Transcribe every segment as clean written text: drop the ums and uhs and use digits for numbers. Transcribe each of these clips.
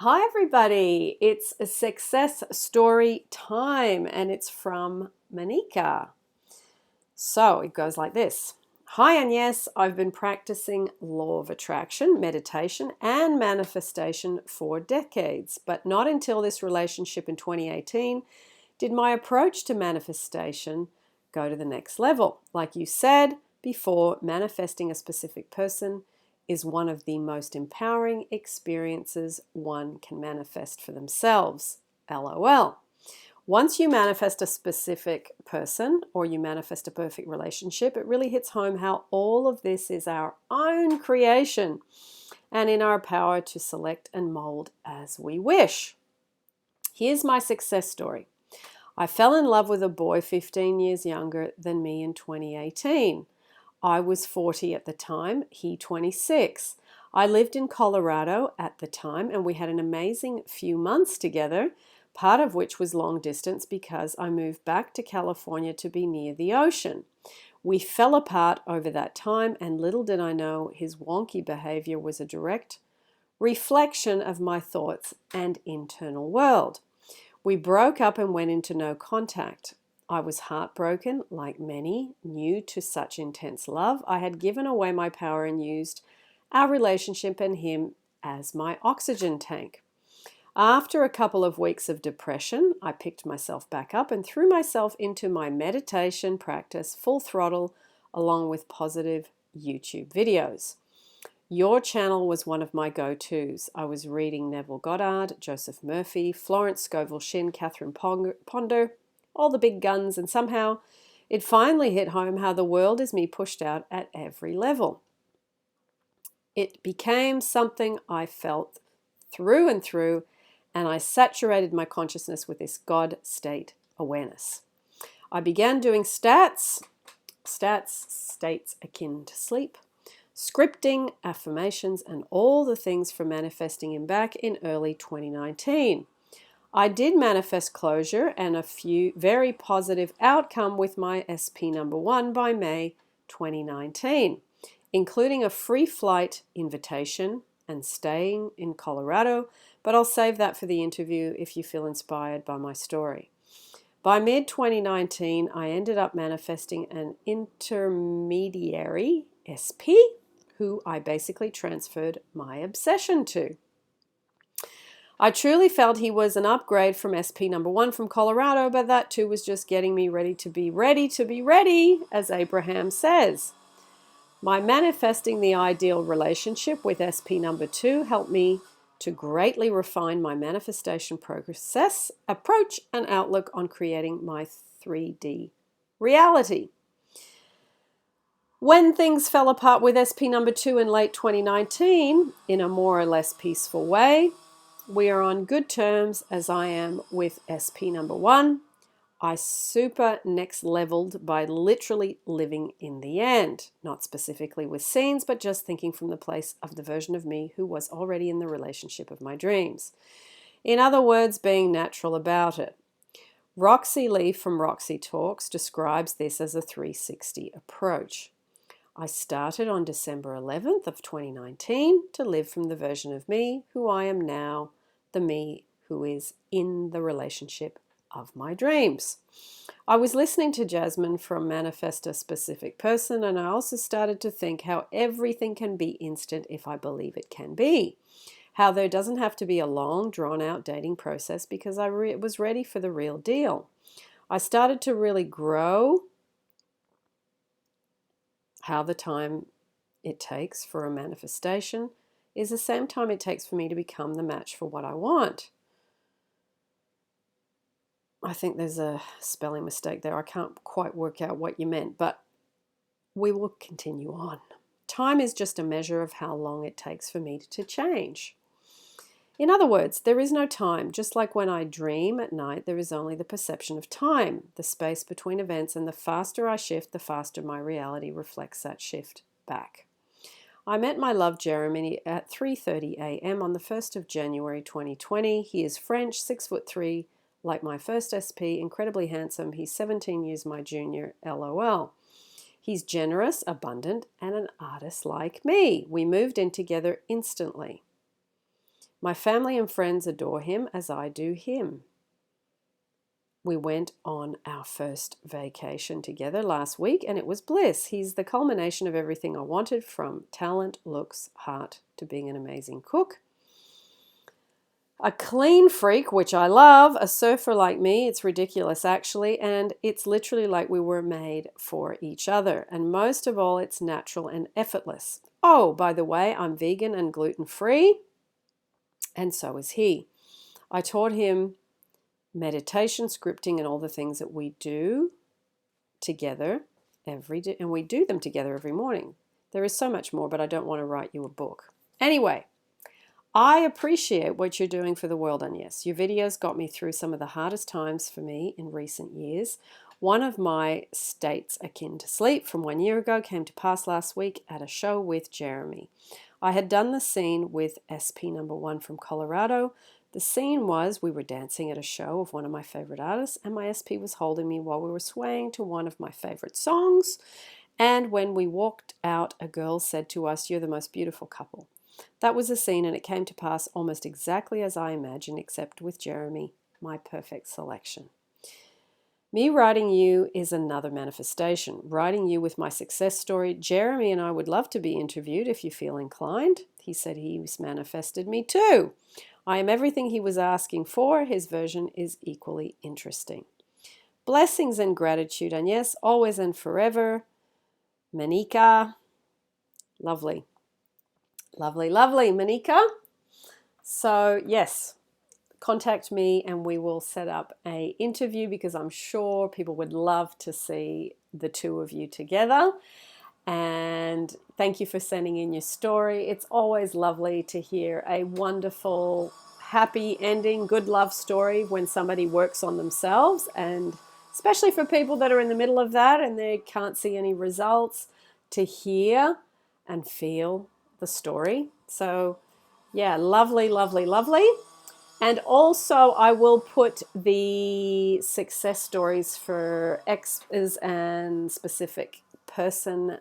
Hi everybody, it's a success story time and it's from Meniyka. So it goes like this. Hi Agnes, I've been practicing law of attraction, meditation and manifestation for decades, but not until this relationship in 2018 did my approach to manifestation go to the next level. Like you said before, manifesting a specific person is one of the most empowering experiences one can manifest for themselves. LOL. Once you manifest a specific person or you manifest a perfect relationship, it really hits home how all of this is our own creation and in our power to select and mold as we wish. Here's my success story. I fell in love with a boy 15 years younger than me in 2018. I was 40 at the time, he 26. I lived in Colorado at the time and we had an amazing few months together, part of which was long distance because I moved back to California to be near the ocean. We fell apart over that time and little did I know his wonky behavior was a direct reflection of my thoughts and internal world. We broke up and went into no contact. I was heartbroken, like many, new to such intense love. I had given away my power and used our relationship and him as my oxygen tank. After a couple of weeks of depression, I picked myself back up and threw myself into my meditation practice full throttle, along with positive YouTube videos. Your channel was one of my go-tos. I was reading Neville, Goddard, Joseph Murphy, Florence, Scovel, Shinn, Catherine Ponder, all the big guns, and somehow it finally hit home how the world is me pushed out at every level. It became something I felt through and through, and I saturated my consciousness with this God state awareness. I began doing states akin to sleep, scripting, affirmations, and all the things for manifesting him back in early 2019. I did manifest closure and a few very positive outcome with my SP number 1 by May 2019, including a free flight invitation and staying in Colorado, but I'll save that for the interview if you feel inspired by my story. By mid-2019, I ended up manifesting an intermediary SP who I basically transferred my obsession to. I truly felt he was an upgrade from SP number 1 from Colorado, but that too was just getting me ready to be ready, as Abraham says. My manifesting the ideal relationship with SP number 2 helped me to greatly refine my manifestation process, approach, and outlook on creating my 3D reality. When things fell apart with SP number 2 in late 2019, in a more or less peaceful way, we are on good terms as I am with SP number 1. I super next leveled by literally living in the end, not specifically with scenes, but just thinking from the place of the version of me who was already in the relationship of my dreams. In other words, being natural about it. Roxy Lee from Roxy Talks describes this as a 360 approach. I started on December 11th of 2019 to live from the version of me who I am now, the me who is in the relationship of my dreams. I was listening to Jasmine from Manifest a Specific Person, and I also started to think how everything can be instant if I believe it can be. How there doesn't have to be a long, drawn-out dating process because I was ready for the real deal. I started to really grow how the time it takes for a manifestation is the same time it takes for me to become the match for what I want. I think there's a spelling mistake there. I can't quite work out what you meant, but we will continue on. Time is just a measure of how long it takes for me to change. In other words, there is no time. Just like when I dream at night, there is only the perception of time, the space between events, and the faster I shift, the faster my reality reflects that shift back. I met my love Jeremy at 3:30 a.m. on the 1st of January 2020. He is French, 6'3", like my first SP, incredibly handsome. He's 17 years my junior, LOL. He's generous, abundant, and an artist like me. We moved in together instantly. My family and friends adore him as I do him. We went on our first vacation together last week and it was bliss. He's the culmination of everything I wanted, from talent, looks, heart to being an amazing cook. A clean freak, which I love, a surfer like me. It's ridiculous actually, and it's literally like we were made for each other. And most of all, it's natural and effortless. Oh, by the way, I'm vegan and gluten-free, and so is he. I taught him meditation, scripting, and all the things that we do together every day, and we do them together every morning. There is so much more, but I don't want to write you a book. Anyway, I appreciate what you're doing for the world, Agnes. Your videos got me through some of the hardest times for me in recent years. One of my states akin to sleep from 1 year ago came to pass last week at a show with Jeremy. I had done the scene with SP number 1 from Colorado. The scene was we were dancing at a show of one of my favorite artists, and my SP was holding me while we were swaying to one of my favorite songs. And when we walked out, a girl said to us, "You're the most beautiful couple." That was the scene, and it came to pass almost exactly as I imagined, except with Jeremy, my perfect selection. Me writing you is another manifestation. Writing you with my success story. Jeremy and I would love to be interviewed if you feel inclined. He said he's manifested me too. I am everything he was asking for. His version is equally interesting. Blessings and gratitude, Agnes, always and forever. Meniyka. Lovely. Lovely, lovely, Meniyka. So, yes, contact me and we will set up an interview, because I'm sure people would love to see the two of you together. And thank you for sending in your story. It's always lovely to hear a wonderful, happy ending, good love story when somebody works on themselves, and especially for people that are in the middle of that and they can't see any results, to hear and feel the story. So yeah, lovely, lovely, lovely. And also I will put the success stories for X's and specific person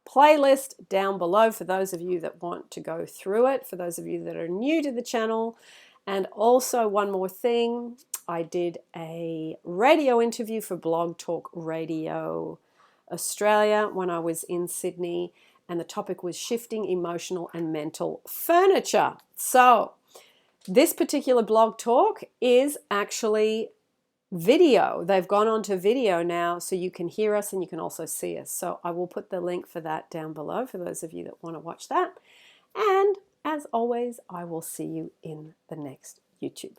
playlist down below for those of you that want to go through it, for those of you that are new to the channel. And also one more thing, I did a radio interview for Blog Talk Radio Australia when I was in Sydney, and the topic was shifting emotional and mental furniture. So this particular blog talk is actually video. They've gone on to video now, so you can hear us and you can also see us. So I will put the link for that down below for those of you that want to watch that. And as always, I will see you in the next YouTube.